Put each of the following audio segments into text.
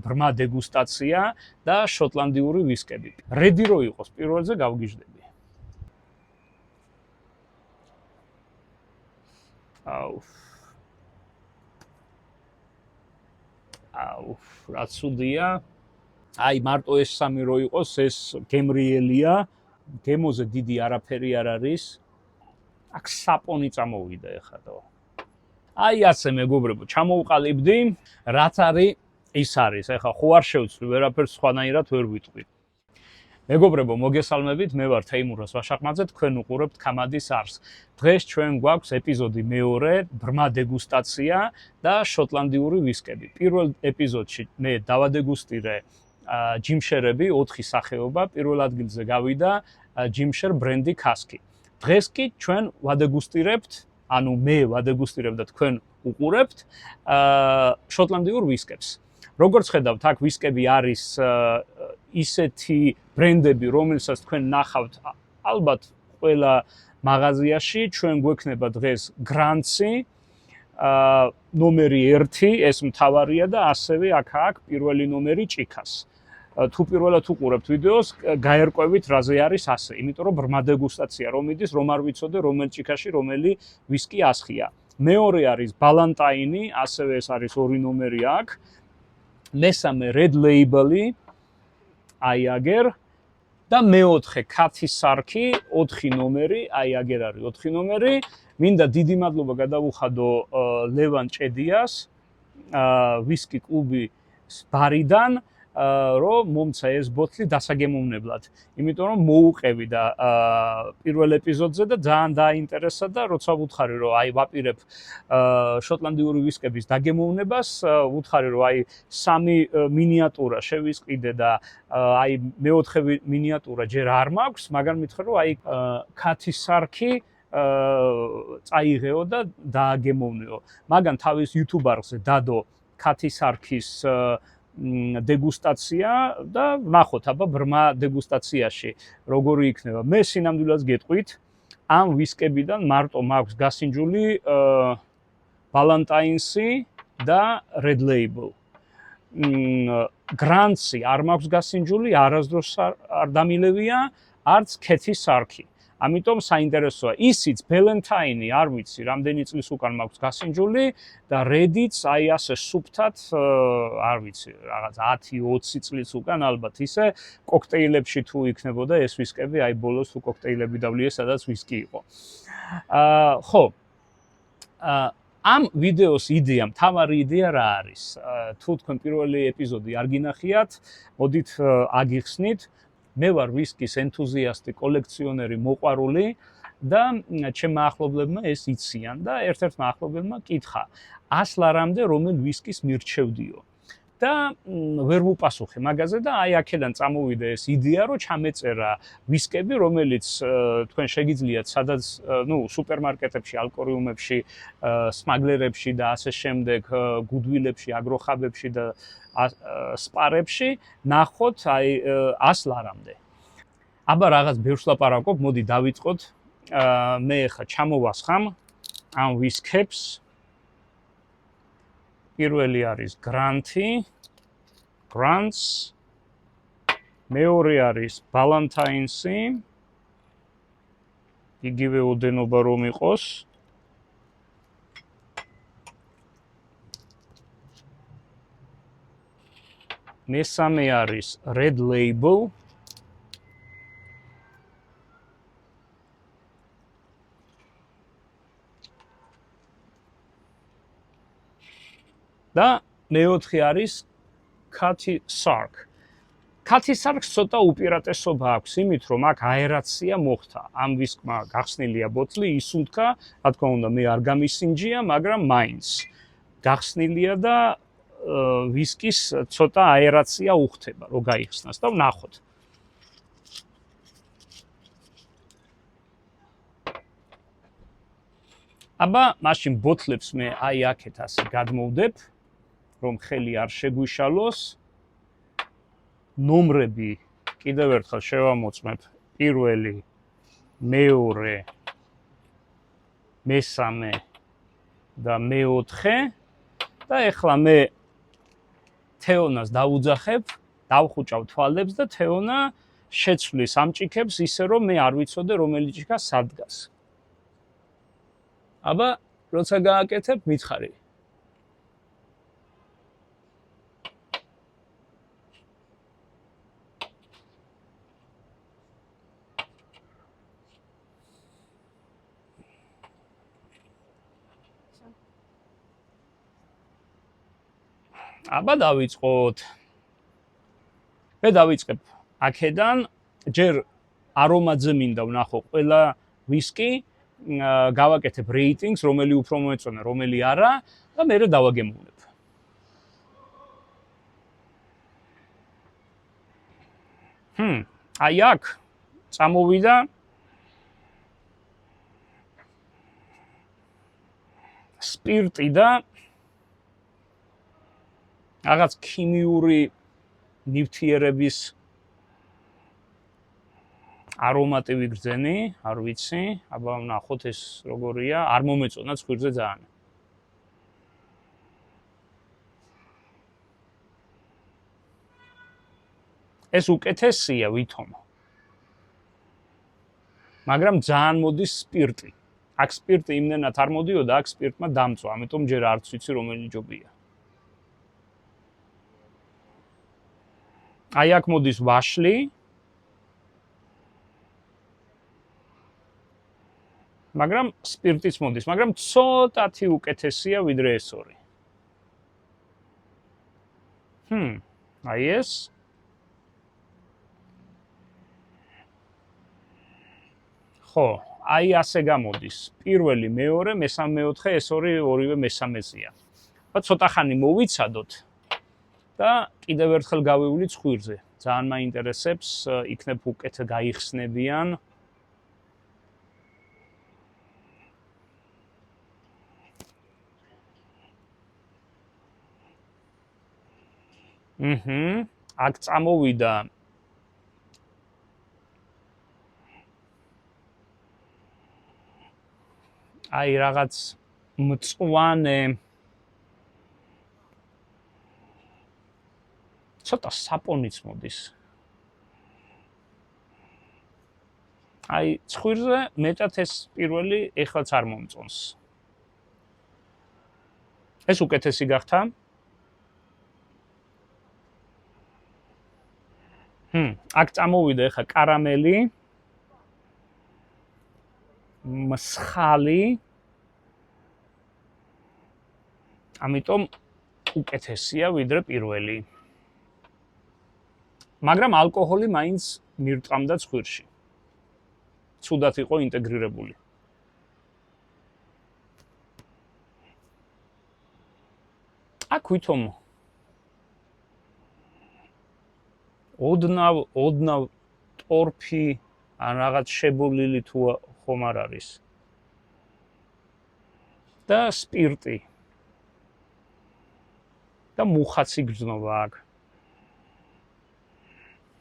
ბრმა დეგუსტაცია და შოტლანდიური ვისკები. რედი რო იყოს პირველზე გავგიჟდები. რა ცუდია. აი მარტო ეს სამი რო იყოს, ეს გემრიელია, გემოზე დიდი არაფერი არ არის. აქ საპონი წამოვიდა ეხლა. აი ასე მეგობრებო, ჩამოვყალიბდი, რაც არის ის არის. ეხლა ხო არ შევცვლი, ვერაფერს სხვანაირად ვერ ვიტყვი. მეგობრებო, მოგესალმებით, მე ვარ თეიმურას ვაშაყმაძე, თქვენ უყურებთ კამადის არს. დღეს ჩვენ გვაქვს ეპიზოდი მეორე, ბრმა დეგუსტაცია და შოტლანდიური ვისკები. პირველ ეპიზოდში მე დავადეგუსტირე ჯიმშერები, 4 სახეობა, პირველ ადგილზე გავიდა ჯიმშერ ბრენდი კასკი. დღეს კი ჩვენ ვადეგუსტირებთ, ანუ მე ვადეგუსტირებ და თქვენ უყურებთ შოტლანდიურ ვისკებს. როგორც ხედავთ, აქ ვისკები არის ისეთი ბრენდები, რომელსაც თქვენ ნახავთ ალბათ ყველა მაღაზიაში, ჩვენ გვექნება დღეს გრანცი, ნომერი 1, ეს მთავარია და ასევე აქ პირველი ნომერი ჭიქას. თუ პირველად უყურებთ ვიდეოს, გაერკვევით რაზე არის ასე, იმიტომ რომ ბრმა დეგუსტაცია რომ მიდის, რომ არ ვიცოდე რომელ ჭიქაში რომელი ვისკი ასხია. მეორე არის ბალანტაინი, ასევე ეს არის 2 ნომერი აქ. მესამე Red Label-ი, აიაგერ და მეოთხე Kathi Sarki, 4 ნომერი, აიაგერ არის 4 ნომერი. მინდა დიდი მადლობა გადავუხადო ლევან ჭედიას, ვისკი კლუბის ბარიდან, რომ მომცა ეს ბოთლი დასაგემოვნებლად. იმიტომ რომ მოუყევი და პირველ ეპიზოდზე და ძალიან დაინტერესა და როცა ვუთხარი რომ აი ვაპირებ შოტლანდიური ვისკების დაგემოვნებას, ვუთხარი რომ აი 3 მინიატურა შევისყიდე და აი მეოთხე მინიატურა ჯერ არ მაქვს, მაგრამ მითხრა რომ აი Kathi Sarki წაიღეო და დააგემოვნეო. მაგან თავის YouTube არხზე დადო Kathi Sarkis დეგუსტაცია და ნახოთ აბა ბრმა დეგუსტაციაში როგორი იქნება. მე სინამდვილად გეტყვით, ამ ვისკებიდან მარტო მაქვს გასინჯული ბალანტაინსი და Red Label. გრანცი არ მაქვს გასინჯული, არასდროს არ დამილევია, არც Kathi Sarki. ამიტომ საინტერესოა ისიც ბელენთაინი არ ვიცი რამდენი წლის უკან მაქვს გასინჯული და რედიც აი ასე სუფთად არ ვიცი რაღაც 10-20 წლის უკან ალბათ ისე კოქტეილებში თუ იქნებოდა ეს ვისკები აი ბოლოს თუ კოქტეილები დავლიე სადაც ვისკი იყო. ხო ამ ვიდეოს იდეა, მთავარი იდეა რა არის? თუ თქვენ პირველი ეპიზოდი არ გინახიათ, მოდით აგიხსნით. მე ვარ ვისკის ენთუზიასტი, კოლექციონერი, მოყვარული და ჩემმა ახლობლებმა ეს იციან და ერთ-ერთმა ახლობლებმა კითხა 100 ლარამდე რომელ ვისკის მირჩევდიო. და ვერ ვუპასუხე მაგაზე და აი აქედან წამოვიდა ეს იდეა, რომ ჩამეწერა ვისკები, რომელიც თქვენ შეგიძლიათ სადაც, სუპერმარკეტებში, ალკორიუმებში, სმაგლერებში და ასე შემდეგ, გუდვილებში, აგროხაბებში და სპარებში ნახოთ აი 100 ლარამდე. აბა რაღაც ბევრს ლაპარაკობ, მოდი დავიწყოთ. მე ხა ჩამოვასხამ ამ ვისკებს. პირველი არის Grants, მეორე არის Ballantines-ი. იგივე ოდენობა რომ იყოს. მესამე არის Red Label. და მეოთხე არის Kathi Sarki. Kathi Sarki-ს ცოტა უპირატესობა აქვს იმით, რომ აქ აერაცია მოხდა. ამ ვისკმა გახსნილია ბოთლი, ისუნთქა, რა თქმა უნდა, მე არ გამისინჯია, მაგრამ მაინც გახსნილია და ვისკის ცოტა აერაცია უხდება, რომ გაიხსნას და ვნახოთ. აბა, მაშინ ბოთლებს მე აი აქეთ ასე გადმოვდებ, რომ ხელი არ შეგვიშალოს. ნომრები კიდევ ერთხელ შევამოწმებ. პირველი, მეორე, მესამე და მეოთხე და ეხლა მე თეონას დავუძახებ, დავხუჭავ თვალებს და თეონა შეცვლის ამჭიქებს ისე რომ მე არ ვიცოდე რომელი ჭიქა სადგას. აბა როცა გააკეთებ მითხარი. აბა დავიწყოთ. მე დავიწყებ აქედან ჯერ არომატზე მინდა ვნახო ყველა ვისკი, გავაკეთებ რეიტინგს, რომელი უფრო მოეწონა, რომელი არა და მე დავაგემოვნებ. აი აქ წამოვიდა სპირტი და რაღაც ქიმიური ნივთიერების არომატი ვიგრძენი, არ ვიცი, აბა ვნახოთ ეს როგორია, არ მომეწონა ცხვირზე ძალიან. ეს უკეთესია ვითომ. მაგრამ ძალიან მოდის სპირტი. აქ სპირტი იმდენად არ მოდიოდა, აქ სპირტმა დამწვა, ამიტომ ჯერ არც ვიცი რომელი ჯობია. აი აქ მოდის ვაშლი. მაგრამ სპირტიც მოდის, მაგრამ ცოტათი უკეთესია ვიდრე ეს ორი. აი ეს. ხო, აი ასე გამოდის. პირველი, მეორე, მესამე, მეოთხე, ეს ორივე მესამეზეა. და ცოტა ხანი მოვიცადოთ და კიდევ ერთხელ გავივლი ცხვირზე. ძალიან მაინტერესებს, იქნებ უკეთ გაიხსნებიან. აქ წამოვიდა აი რაღაც მწვანე ცოტა საპონიც მოდის. აი ცხვირზე მეტად ეს პირველი ეხლაც არ მომწონს. ეს უკეთესი გახდა. აქ წამოვიდა ეხა კარამელი, მსხალი. ამიტომ უკეთესია ვიდრე პირველი. მაგრამ ალკოჰოლი მაინც მირტყამდა ცხვირში. ცუდად იყო ინტეგრირებული. აქ ვითომ ოდნავ ტორფი ან რაღაც შებოლილი თუ ხომ არ არის. და სპირტი. და მუხაცი გრძნობა აქ.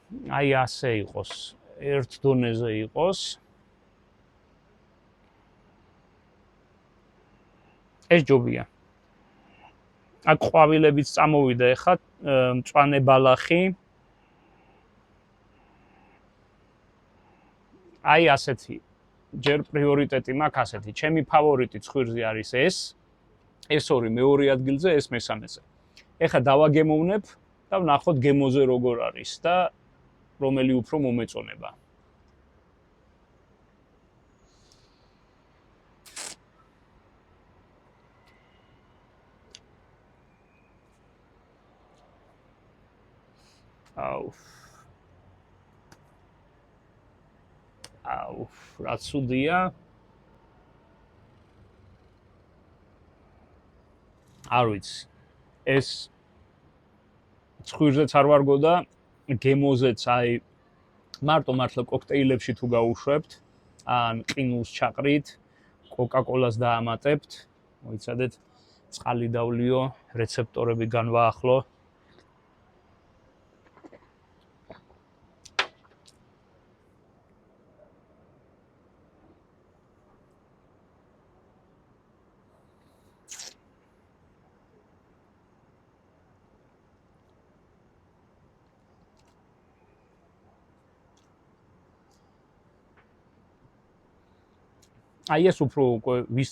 აი ასე იყოს, ერთ დონეზე იყოს. ეს ჯობია. აქ ყვავილებიც წამოვიდა ეხლა, მწვანე ბალახი. აი ასეთი. ჯერ პრიორიტეტი მაქვს ასეთი. ჩემი ფავორიტი ცხვირზე არის ეს. ეს ორი მეორე ადგილზე, ეს მესამეზე. ეხლა დავაგემოვნებ და ვნახოთ გემოზე როგორ არის და რომელი უფრო მომეწონება. რა ცუდია. არ ვიცი. ეს ცხვირზეც არ ვარგო და გემოზეც აი მარტო მართლა კოქტეილებში თუ გაუშვებთ, ან ყინულს ჩაყრით, კოკა-კოლას დაამატებთ, მოიცადეთ, წყალი დავლიო, რეცეპტორები განვაახლო. აი ეს უფრო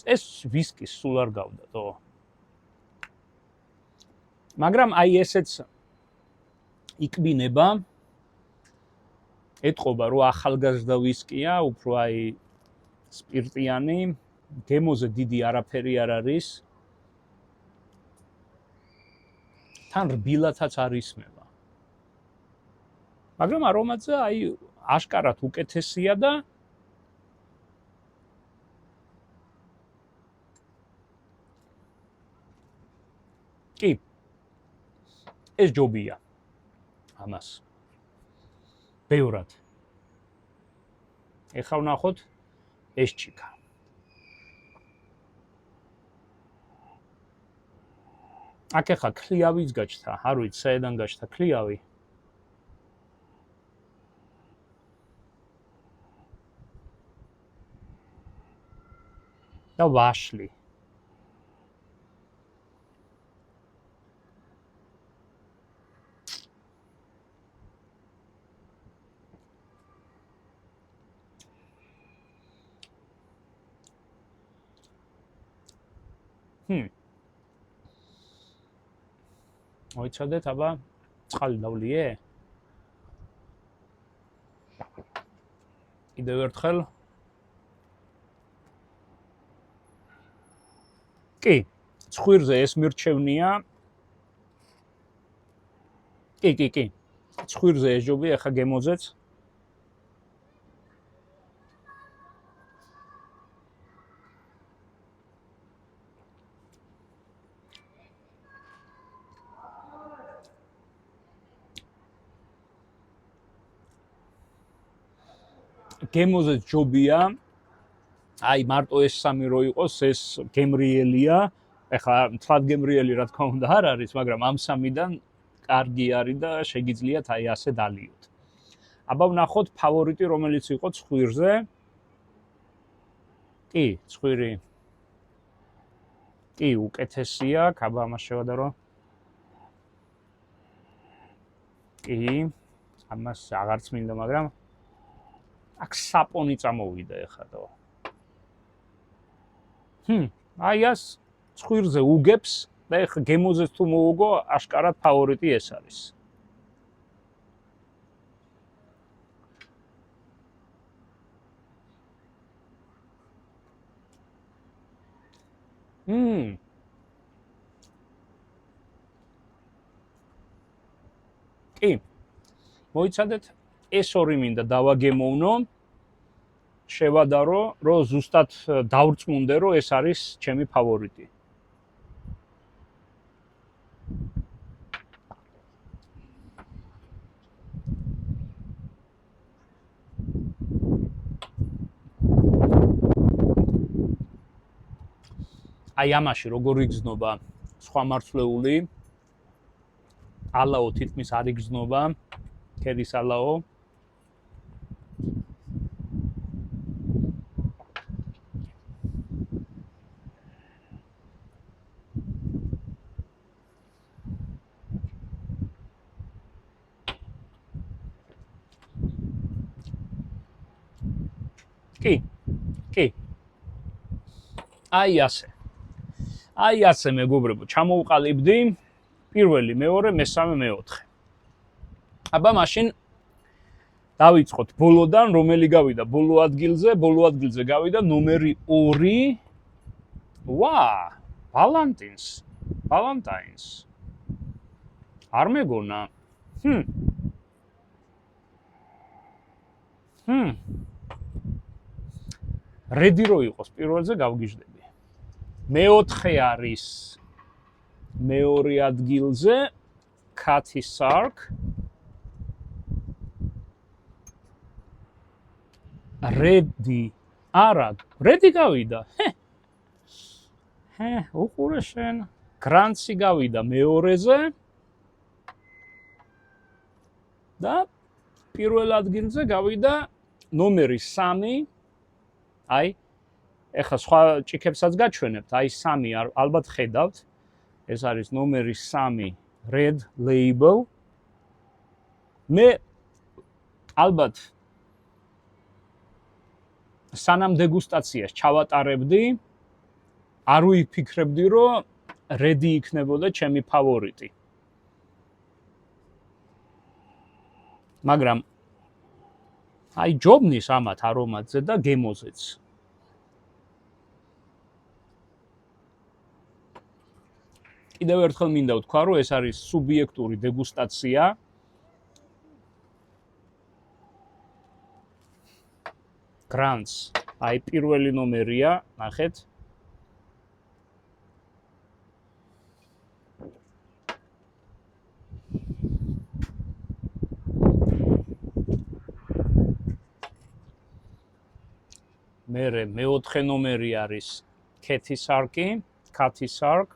ეს ვისკის სულ არ გავდათო. მაგრამ აი ესეც იქბინება ეთყობა რომ ახალგაზრდა ვისკია, უფრო აი სპირტიანი, გემოზე დიდი არაფერი არ არის. თან რბილათაც არ ისმება. მაგრამ არომატზე აი აშკარად უკეთესია და კი ეს ჯობია ამას ბევრად ეხლა ვნახოთ ეს ჩიქა აქ ეხლა ქლიავიც გაჩნდა არ ვიცი საიდან გაჩნდა ქლიავი და ვაშლი მოიცადეთ აბა წყალი დავლიე კიდევ ერთხელ კი ცხვირზე ეს მირჩევნია კი ცხვირზე ეს ჯობია ახლა გემოზეც გემოზეც ჯობია აი მარტო ეს სამი რო იყოს ეს გემრიელია ეხლა თლად გემრიელი რა თქმა უნდა არ არის მაგრამ ამ სამიდან კარგი არის და შეგიძლიათ აი ასე დალიოთ აბა ვნახოთ ფავორიტი რომელიც იყო ცხვირზე კი ცხვირი კი უკეთესია აბა ამას შევადარო კი ამას აღარც მინდა მაგრამ აქ საპონი წამოვიდა ეხლა და აი ეს ცხვირზე უგებს და ეხლა გემოზეც თუ მოუგო აშკარად ფავორიტი ეს არის კი მოიცადეთ ეს ორი მინდა დავაგემოვნო შევადარო რომ ზუსტად დავრწმუნდე რომ ეს არის ჩემი ფავორიტი აი ამაში როგორ იგრძნობა სხვა მარცვლეული ალაო თითქმის არ იგრძნობა ქედის ალაო კი აი ასე მეგობრებო ჩამოვყალიბდი პირველი მეორე მესამე მეოთხე აბა მაშინ დავიწყოთ ბოლოდან რომელი გავიდა ბოლო ადგილზე გავიდა ნომერი 2 ვალენტაინს არ მეგონა რედი რო იყოს პირველზე გავგიჟდები მეოთხე არის მეორე ადგილზე Cathy Sark რედი არა რედი გავიდა უყურე შენ გრანცი გავიდა მეორეზე და პირველ ადგილზე გავიდა ნომერი 3 აი ეხლა სხვა ჭიქებსაც გაჩვენებთ აი 3 ალბათ ხედავთ ეს არის ნომერი 3 Red Label მე ალბათ სანამ დეგუსტაციას ჩავატარებდი, არ ვიფიქრებდი, რომ რედი იქნებოდა ჩემი ფავორიტი. მაგრამ აი ჯობნის ამათ არომატზე და გემოზეც. კიდევ ერთხელ მინდა ვთქვა, რომ ეს არის სუბიექტური დეგუსტაცია. გრანტს, აი პირველი ნომერია, ნახეთ. მერე მეოთხე ნომერი არის ქეთი სარკი, ქათი სარკ.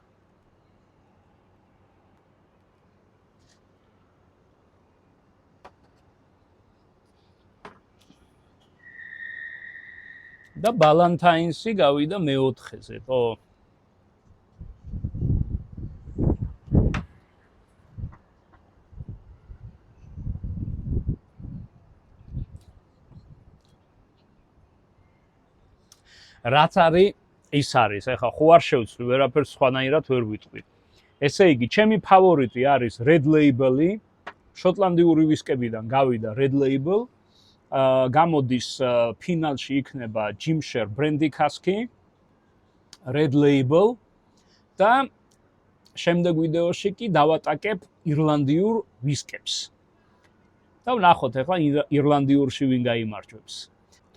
და ბალანტაინსი გავიდა მეოთხეზე, ხო? რაც არის, ის არის. ეხლა ხო არ შევცვლი, ვერაფერს სხვანაირად ვერ ვიტყვი. ესე იგი, ჩემი ფავორიტი არის Red Label-ი, შოტლანდიური ვისკებიდან გავიდა Red Label. გამოდის ფინალში იქნება Jimshire Brandy Cask, Red Label და შემდეგ ვიდეოში კი დავატაკებ ირლანდიურ ვისკებს. და ვნახოთ ახლა ირლანდიურში ვინ გაიმარჯვებს.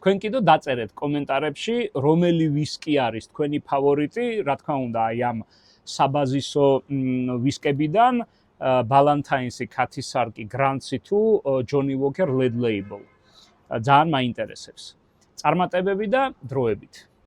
თქვენ კიდევ დაწერეთ კომენტარებში, რომელი ვისკი არის თქვენი ფავორიტი, რა თქმა უნდა, აი ამ საბაზისო ვისკებიდან, ბალანტაინსი, ქათი სარკი, გრანტსი თუ Johnnie Walker Red Label. ძალიან მაინტერესებს. წარმატებები და დროებით.